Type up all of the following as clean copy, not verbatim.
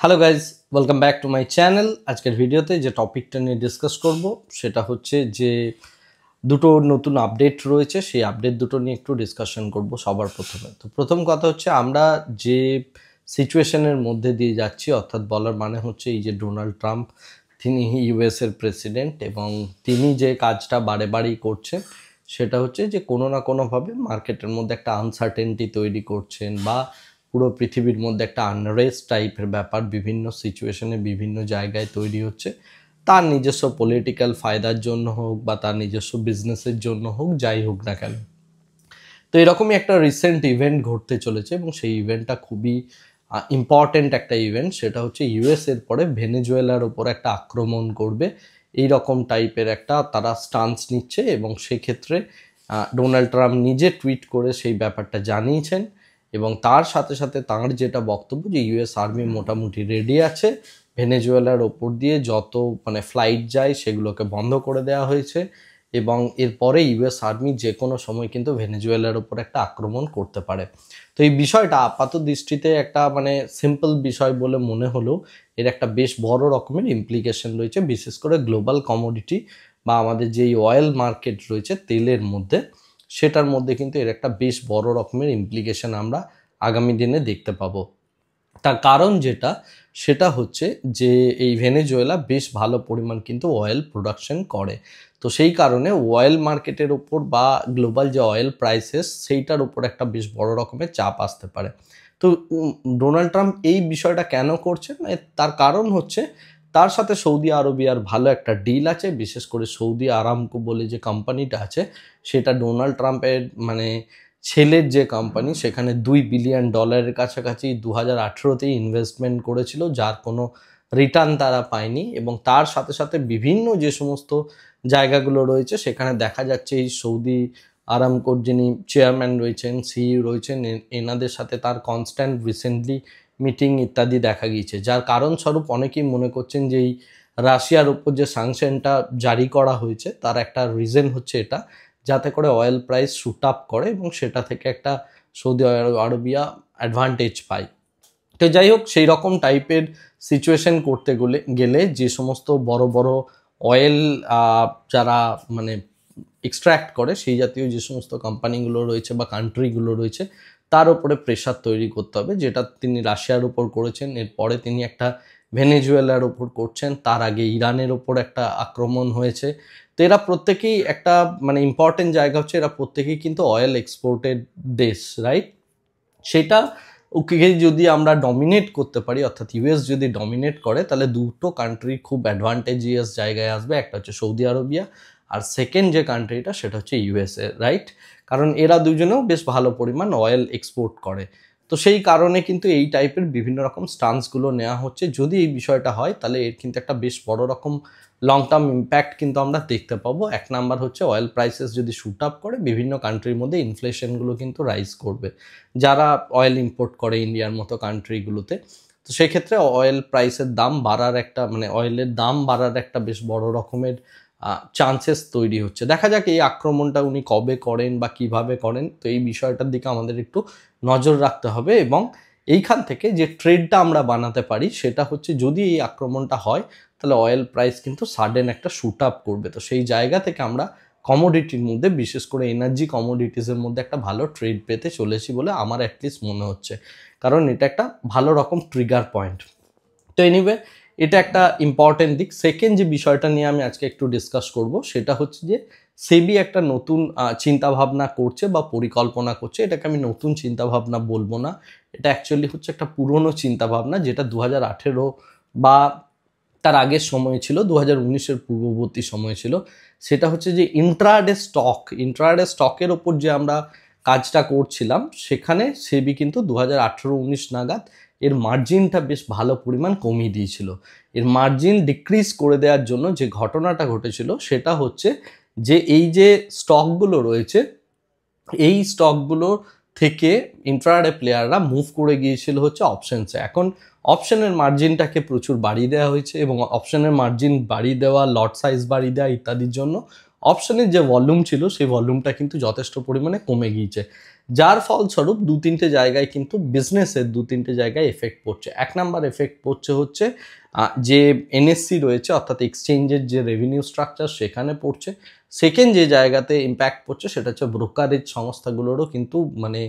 Hello guys, welcome back to my channel. আজকের ভিডিওতে যে টপিকটা নিয়ে ডিসকাস করব সেটা হচ্ছে যে দুটো নতুন আপডেট রয়েছে, সেই আপডেট দুটো নিয়ে একটু ডিসকাশন করব সবার প্রথমে। তো প্রথম কথা হচ্ছে, আমরা যে সিচুয়েশনের মধ্যে দিয়ে যাচ্ছি, অর্থাৎ বলার মানে হচ্ছে এই যে ডোনাল্ড ট্রাম্প, তিনি ইউএসের প্রেসিডেন্ট এবং তিনি যে কাজটা বারে বারেই করছেন সেটা হচ্ছে যে কোনো না কোনোভাবে মার্কেটের মধ্যে একটা আনসার্টেনটি তৈরি করছেন বা পুরো পৃথিবীর মধ্যে একটা আনরেস্ট টাইপের ব্যাপার বিভিন্ন সিচুয়েশনে বিভিন্ন জায়গায় তৈরি হচ্ছে, তার নিজস্ব পলিটিক্যাল ফায়দার জন্য হোক বা তার নিজস্ব বিজনেসের জন্য হোক, যাই হোক না কেন। তো এরকমই একটা রিসেন্ট ইভেন্ট ঘটতে চলেছে এবং সেই ইভেন্টটা খুবই ইম্পর্টেন্ট একটা ইভেন্ট। সেটা হচ্ছে ইউএস এর পরে ভেনেজুয়েলার ওপর একটা আক্রমণ করবে, এই রকম টাইপের একটা তারা স্টান্স নিচ্ছে এবং সেক্ষেত্রে ডোনাল্ড ট্রাম্প নিজে টুইট করে সেই ব্যাপারটা জানিয়েছেন এবং তার সাথে সাথে তাঁর যেটা বক্তব্য যে ইউএস আর্মি মোটামুটি রেডি আছে, ভেনেজুয়েলার ওপর দিয়ে যত ফ্লাইট যায় সেগুলোকে বন্ধ করে দেওয়া হয়েছে এবং এরপরে ইউএস আর্মি যে কোনো সময় কিন্তু ভেনেজুয়েলার ওপর একটা আক্রমণ করতে পারে। তো এই বিষয়টা আপাত দৃষ্টিতে একটা সিম্পল বিষয় বলে মনে হলেও এর একটা বেশ বড় রকমের ইমপ্লিকেশন রয়েছে, বিশেষ করে গ্লোবাল কমোডিটি বা আমাদের যেই অয়েল মার্কেট রয়েছে তেলের মধ্যে, সেটার মধ্যে কিন্তু এর একটা বেশ বড় রকমের ইমপ্লিকেশন আমরা আগামী দিনে দেখতে পাবো। তার কারণ সেটা হচ্ছে যে এই ভেনেজুয়েলা বেশ ভালো পরিমাণ কিন্তু অয়েল প্রোডাকশন করে। তো সেই কারণে অয়েল মার্কেটের ওপর বা গ্লোবাল যে অয়েল প্রাইসেস সেইটার উপর একটা বেশ বড় রকমের চাপ আসতে পারে। তো ডোনাল্ড ট্রাম্প এই বিষয়টা কেন করছেন, তার কারণ হচ্ছে তার সাথে সৌদি আরবিয়ার ভালো একটা ডিল আছে। বিশেষ করে সৌদি আরামকো বলে যে কোম্পানিটা আছে, সেটা ডোনাল্ড ট্রাম্পের ছেলের যে কোম্পানি, সেখানে $2 বিলিয়ন কাছাকাছি 2018তেই ইনভেস্টমেন্ট করেছিল, যার কোনো রিটার্ন তারা পায়নি। এবং তার সাথে সাথে বিভিন্ন যে সমস্ত জায়গাগুলো রয়েছে সেখানে দেখা যাচ্ছে এই সৌদি আরামকোর যিনি চেয়ারম্যান রয়েছেন, সিইও রয়েছেন, এনাদের সাথে তার কনস্ট্যান্ট রিসেন্টলি মিটিং ইত্যাদি দেখা গিয়েছে। যার কারণস্বরূপ অনেকেই মনে করছেন যে এই রাশিয়ার উপর যে স্যাংশনটা জারি করা হয়েছে তার একটা রিজন হচ্ছে এটা, যাতে করে অয়েল প্রাইস শুট আপ করে এবং সেটা থেকে একটা সৌদি আরবিয়া অ্যাডভান্টেজ পায়। তো যাই হোক, সেই রকম টাইপের সিচুয়েশন করতে গেলে যে সমস্ত বড় বড় অয়েল যারা এক্সট্র্যাক্ট করে সেই জাতীয় যে সমস্ত কোম্পানিগুলো রয়েছে বা কান্ট্রিগুলো রয়েছে তার উপরে প্রেশার তৈরি করতে হবে, যেটা তিনি রাশিয়ার উপর করেছেন। এরপরে তিনি একটা ভেনেজুয়েলার ওপর করছেন, তার আগে ইরানের ওপর একটা আক্রমণ হয়েছে। তো এরা প্রত্যেকেই একটা ইম্পর্টেন্ট জায়গা হচ্ছে, এরা প্রত্যেকেই কিন্তু অয়েল এক্সপোর্টেড দেশ, রাইট? সেটা ওকে যদি আমরা ডমিনেট করতে পারি, অর্থাৎ ইউএস যদি ডমিনেট করে, তাহলে দুটো কান্ট্রি খুব অ্যাডভান্টেজিয়াস জায়গায় আসবে। একটা হচ্ছে সৌদি আরবিয়া আর সেকেন্ড যে কান্ট্রিটা সেটা হচ্ছে ইউএসএ, রাইট? কারণ এরা দুজনেও বেশ ভালো পরিমাণ অয়েল এক্সপোর্ট করে। তো সেই কারণে কিন্তু এই টাইপের বিভিন্ন রকম স্টান্সগুলো নেওয়া হচ্ছে। যদি এই বিষয়টা হয় তাহলে এর কিন্তু একটা বেশ বড় রকম লং টার্ম ইম্প্যাক্ট কিন্তু আমরা দেখতে পাবো। এক নাম্বার হচ্ছে অয়েল প্রাইসেস যদি শুট আপ করে, বিভিন্ন কান্ট্রির মধ্যে ইনফ্লেশনগুলো কিন্তু রাইজ করবে, যারা অয়েল ইম্পোর্ট করে ইন্ডিয়ার মতো কান্ট্রিগুলোতে। তো সেক্ষেত্রে অয়েল প্রাইসের দাম বাড়ার একটা অয়েলের দাম বাড়ার একটা বেশ বড় রকমের চান্সেস তৈরি হচ্ছে। দেখা যাক এই আক্রমণটা উনি কবে করেন বা কিভাবে করেন। তো এই বিষয়টার দিকে আমাদের একটু নজর রাখতে হবে এবং এইখান থেকে যে ট্রেডটা আমরা বানাতে পারি সেটা হচ্ছে, যদি এই আক্রমণটা হয় তাহলে অয়েল প্রাইস কিন্তু সাডেন একটা শুট আপ করবে। তো সেই জায়গা থেকে আমরা কমোডিটির মধ্যে, বিশেষ করে এনার্জি কমোডিটিসের মধ্যে একটা ভালো ট্রেড পেতে চলেছি বলে আমার অ্যাটলিস্ট মনে হচ্ছে, কারণ এটা একটা ভালো রকম ট্রিগার পয়েন্ট। তো এনিওয়ে, এটা একটা ইম্পর্টেন্ট দিক। সেকেন্ড যে বিষয়টা নিয়ে আমি আজকে একটু ডিসকাস করব সেটা হচ্ছে যে সেবি একটা নতুন চিন্তাভাবনা করছে বা পরিকল্পনা করছে। এটাকে আমি নতুন চিন্তাভাবনা বলবো না, এটা অ্যাকচুয়ালি হচ্ছে একটা পুরনো চিন্তাভাবনা, যেটা 2018 বা তার আগের সময় ছিল, 2019-এর পূর্ববর্তী সময় ছিল। সেটা হচ্ছে যে ইন্ট্রাডে স্টকের ওপর যে আমরা কাজটা করছিলাম, সেখানে সেবি কিন্তু 2018-19 নাগাদ এর মার্জিনটা বেশ ভালো পরিমাণ কমিয়ে দিয়েছিল। এর মার্জিন ডিক্রিজ করে দেওয়ার জন্য যে ঘটনাটা ঘটেছিল সেটা হচ্ছে যে এই যে স্টকগুলো রয়েছে, এই স্টকগুলো থেকে ইন্ট্রাডে প্লেয়াররা মুভ করে গিয়েছিল হচ্ছে অপশনসে। এখন অপশনের মার্জিনটাকে প্রচুর বাড়িয়ে দেওয়া হয়েছে এবং অপশনের মার্জিন বাড়িয়ে দেওয়া, লট সাইজ বাড়িয়ে দেওয়া ইত্যাদির জন্য অপশনের যে ভলিউম ছিল সেই ভলিউমটা কিন্তু যথেষ্ট পরিমাণে কমে গিয়েছে, যার ফলস্বরূপ 2-3টে জায়গায় কিন্তু বিজনেসের 2-3টে জায়গায় এফেক্ট পড়ছে। 1 নাম্বার এফেক্ট পড়ছে হচ্ছে যে এনএসসি রয়েছে অর্থাৎ এক্সচেঞ্জের যে রেভিনিউ স্ট্রাকচার সেখানে পড়ছে। সেকেন্ড যে জায়গাতে ইম্প্যাক্ট পড়ছে সেটা হচ্ছে ব্রোকারেজ সংস্থাগুলোরও কিন্তু মানে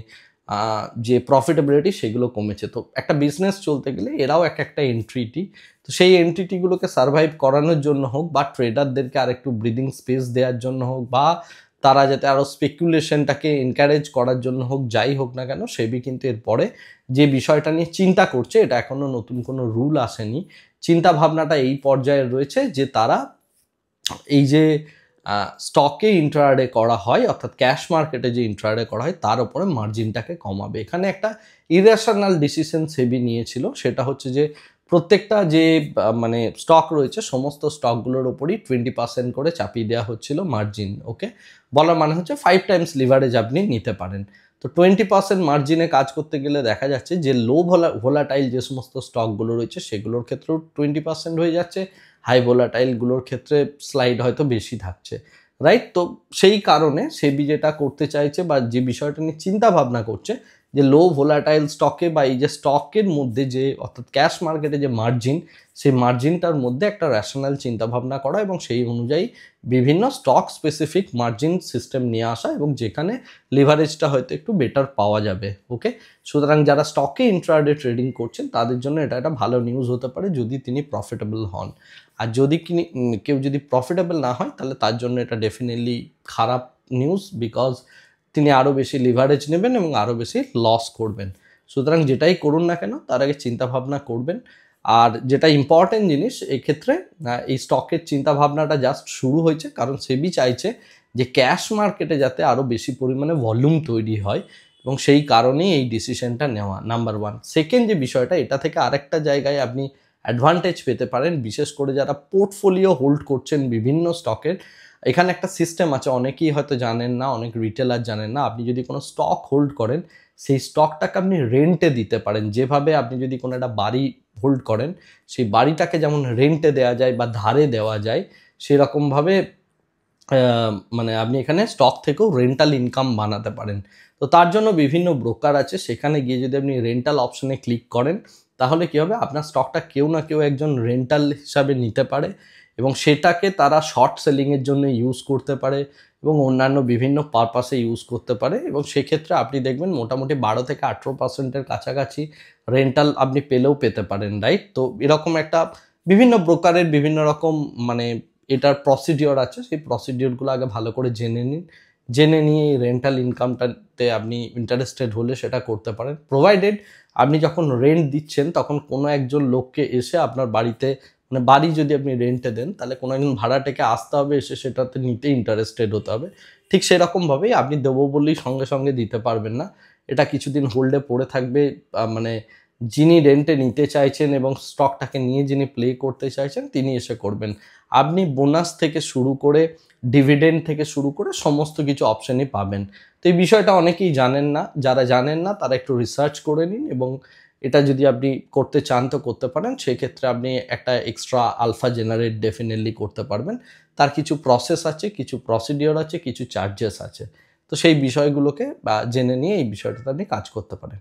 যে প্রফিটেবিলিটি সেগুলো কমেছে। তো একটা বিজনেস চলতে গেলে এরাও একটা এন্ট্রিটি, তো সেই এন্ট্রিটিগুলোকে সার্ভাইভ করানোর জন্য হোক বা ট্রেডারদেরকে আর একটু ব্রিদিং স্পেস দেওয়ার জন্য হোক বা তারা যাতে আরও স্পেকুলেশনটাকে এনকারেজ করার জন্য হোক, যাই হোক না কেন সেবি কিন্তু এরপরে যে বিষয়টা নিয়ে চিন্তা করছে, এটা এখনও নতুন কোনো রুল আসেনি, চিন্তা ভাবনাটা এই পর্যায়ে রয়েছে যে তারা এই যে স্টকে ইন্ট্রাডে করা হয় অর্থাৎ ক্যাশ মার্কেটে যে ইন্ট্রাডে করা হয় তার উপরে মার্জিনটাকে কমাবে। এখানে একটা ইরেশনাল ডিসিশন সেবি নিয়েছিল, সেটা হচ্ছে যে প্রত্যেকটা যে মানে স্টক রয়েছে সমস্ত স্টকগুলোর ওপরই 20% করে চাপিয়ে দেওয়া হচ্ছিল মার্জিন। ওকে, বলার মানে হচ্ছে 5 টাইমস লিভারেজ আপনি নিতে পারেন। তো 20% মার্জিনে কাজ করতে গেলে দেখা যাচ্ছে যে লো ভোলাটাইল যে সমস্ত স্টকগুলো রয়েছে সেগুলোর ক্ষেত্রেও 20% হয়ে যাচ্ছে, হাই ভোলাটাইলগুলোর ক্ষেত্রে স্লাইড হয়তো বেশি থাকছে, রাইট? তো সেই কারণে সেবি যেটা করতে চাইছে বা যে বিষয়টা নিয়ে চিন্তা ভাবনা করছে যে লো ভোলাটাইল স্টকে বা এই যে স্টকের মধ্যে যে অর্থাৎ ক্যাশ মার্কেটে যে মার্জিন, সেই মার্জিনটার মধ্যে একটা র্যাশনাল চিন্তাভাবনা করা এবং সেই অনুযায়ী বিভিন্ন স্টক স্পেসিফিক মার্জিন সিস্টেম নিয়ে আসা এবং যেখানে লিভারেজটা হয়তো একটু বেটার পাওয়া যাবে। ওকে, সুতরাং যারা স্টকে ইন্ট্রাডে ট্রেডিং করছেন তাদের জন্য এটা একটা ভালো নিউজ হতে পারে যদি তিনি প্রফিটেবল হন। আর যদি কেউ যদি প্রফিটেবল না হয় তাহলে তার জন্য এটা ডেফিনেটলি খারাপ নিউজ, বিকজ তিনি আরও বেশি লিভারেজ নেবেন এবং আরও বেশি লস করবেন। সুতরাং যেটাই করুন না কেন তার আগে চিন্তাভাবনা করবেন। আর যেটা ইম্পর্টেন্ট জিনিস এক্ষেত্রে, এই স্টকের চিন্তাভাবনাটা জাস্ট শুরু হয়েছে কারণ সেবি চাইছে যে ক্যাশ মার্কেটে যাতে আরও বেশি পরিমাণে ভলিউম তৈরি হয় এবং সেই কারণেই এই ডিসিশনটা নেওয়া, নাম্বার 1। সেকেন্ড যে বিষয়টা, এটা থেকে আরেকটা জায়গায় আপনি অ্যাডভান্টেজ পেতে পারেন, বিশেষ করে যারা পোর্টফোলিও হোল্ড করছেন বিভিন্ন স্টকের। এখানে একটা সিস্টেম আছে, অনেকেই হয়তো জানেন না, অনেক রিটেলার জানেন না। আপনি যদি কোনো স্টক হোল্ড করেন সেই স্টকটাকে আপনি রেন্টে দিতে পারেন। যেভাবে আপনি যদি কোনো একটা বাড়ি হোল্ড করেন সেই বাড়িটাকে যেমন রেন্টে দেওয়া যায় বা ধারে দেওয়া যায়, সেরকমভাবে মানে আপনি এখানে স্টক থেকেও রেন্টাল ইনকাম বানাতে পারেন। তো তার জন্য বিভিন্ন ব্রোকার আছে, সেখানে গিয়ে যদি আপনি রেন্টাল অপশনে ক্লিক করেন তাহলে কী হবে, আপনার স্টকটা কেউ না কেউ একজন রেন্টাল হিসাবে নিতে পারে এবং সেটাকে তারা শর্ট সেলিংয়ের জন্য ইউজ করতে পারে এবং অন্যান্য বিভিন্ন পারপাসে ইউজ করতে পারে এবং সেক্ষেত্রে আপনি দেখবেন মোটামুটি 12-18%-এর কাছাকাছি রেন্টাল আপনি পেতে পারেন, রাইট? তো এরকম একটা বিভিন্ন ব্রোকারের বিভিন্ন রকম মানে এটার প্রসিডিওর আছে, সেই প্রসিডিওরগুলো আগে ভালো করে জেনে নিন, জেনে নিয়ে এই রেন্টাল ইনকামটাতে আপনি ইন্টারেস্টেড হলে সেটা করতে পারেন, প্রোভাইডেড আপনি যখন রেন্ট দিচ্ছেন তখন কোনো একজন লোককে এসে আপনার বাড়িতে, মানে বাড়ি যদি আপনি রেন্টে দেন তাহলে কোনো একজন ভাড়াটাকে আসতে হবে, এসে সেটাতে নিতে ইন্টারেস্টেড হতে হবে। ঠিক সেরকমভাবেই আপনি দেবো বললেই সঙ্গে সঙ্গে দিতে পারবেন না, এটা কিছুদিন হোল্ডে পড়ে থাকবে। মানে যিনি রেন্টে নিতে চাইছেন এবং স্টকটাকে নিয়ে যিনি প্লে করতে চাইছেন তিনি এসে করবেন। আপনি বোনাস থেকে শুরু করে ডিভিডেন্ড থেকে শুরু করে সমস্ত কিছু অপশানই পাবেন। তো এই বিষয়টা অনেকেই জানেন না, যারা জানেন না তারা একটু রিসার্চ করে নিন এবং এটা যদি আপনি করতে চান তো করতে পারেন। সেক্ষেত্রে আপনি একটা এক্সট্রা আলফা জেনারেট ডেফিনেটলি করতে পারবেন। তার কিছু প্রসেস আছে, কিছু প্রসিডিওর আছে, কিছু চার্জেস আছে। তো সেই বিষয়গুলোকে জেনে নিয়ে এই বিষয়টাতে আপনি কাজ করতে পারেন।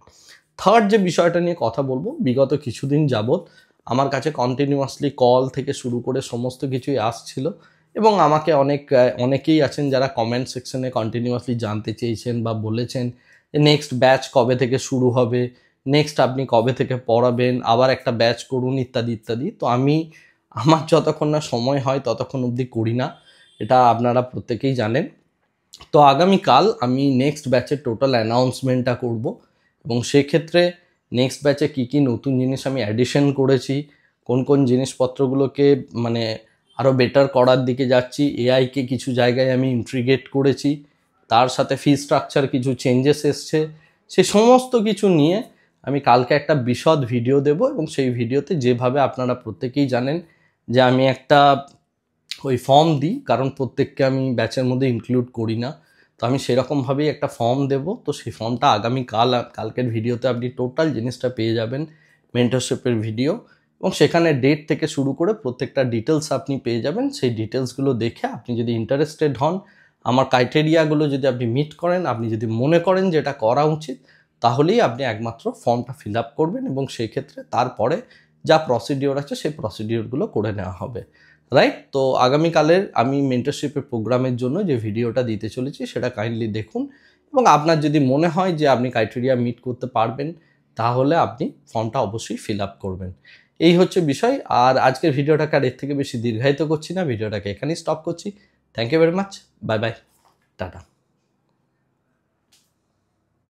থার্ড যে বিষয়টা নিয়ে কথা বলবো, বিগত কিছুদিন যাবৎ আমার কাছে কন্টিনিউয়াসলি কল থেকে শুরু করে সমস্ত কিছুই আসছিল এবং আমাকে অনেকেই আছেন যারা কমেন্ট সেকশনে কন্টিনিউয়াসলি জানতে চেয়েছেন বা বলেছেন যে নেক্সট ব্যাচ কবে থেকে শুরু হবে, নেক্সট আপনি কবে থেকে পড়াবেন, আবার একটা ব্যাচ করুন ইত্যাদি ইত্যাদি। তো আমার যতক্ষণ না সময় হয় ততক্ষণ অবধি করি না, এটা আপনারা প্রত্যেকেই জানেন। তো আগামীকাল আমি নেক্সট ব্যাচের টোটাল অ্যানাউন্সমেন্টটা করব এবং সেক্ষেত্রে নেক্সট ব্যাচে কী কী নতুন জিনিস আমি অ্যাডিশন করেছি, কোন কোন জিনিসপত্রগুলোকে মানে আরও বেটার করার দিকে যাচ্ছি, এআইকে কিছু জায়গায় আমি ইন্টিগ্রেট করেছি, তার সাথে ফি স্ট্রাকচার কিছু চেঞ্জেস এসছে, সে সমস্ত কিছু নিয়ে আমি কালকে একটা বিশদ ভিডিও দেব এবং সেই ভিডিওতে যেভাবে আপনারা প্রত্যেকেই জানেন যে আমি একটা ওই ফর্ম দিই, কারণ প্রত্যেককে আমি ব্যাচের মধ্যে ইনক্লুড করি না, তো আমি সেরকমভাবেই একটা ফর্ম দেব। তো সেই ফর্মটা কালকের ভিডিওতে আপনি টোটাল জিনিসটা পেয়ে যাবেন, মেন্টরশিপের ভিডিও এবং সেখানে ডেট থেকে শুরু করে প্রত্যেকটা ডিটেলস আপনি পেয়ে যাবেন। সেই ডিটেলসগুলো দেখে আপনি যদি ইন্টারেস্টেড হন, আমার ক্রাইটেরিয়াগুলো যদি আপনি মিট করেন, আপনি যদি মনে করেন যে এটা করা উচিত, তাহলেই আপনি একমাত্র ফর্মটা ফিল আপ করবেন এবং সেই ক্ষেত্রে তারপরে যা প্রসিডিওর আছে সেই প্রসিডিওরগুলো করে নেওয়া হবে, রাইট? তো আগামীকালের আমি মেন্টরশিপের প্রোগ্রামের জন্য যে ভিডিওটা দিতে চলেছি সেটা কাইন্ডলি দেখুন এবং আপনার যদি মনে হয় যে আপনি ক্রাইটেরিয়া মিট করতে পারবেন, তাহলে আপনি ফর্মটা অবশ্যই ফিল আপ করবেন। এই হচ্ছে বিষয়। আর আজকের ভিডিওটাকে আর এর থেকে বেশি দীর্ঘায়িত করছি না, ভিডিওটাকে এখানেই স্টপ করছি। Thank you very much, bye bye, tata.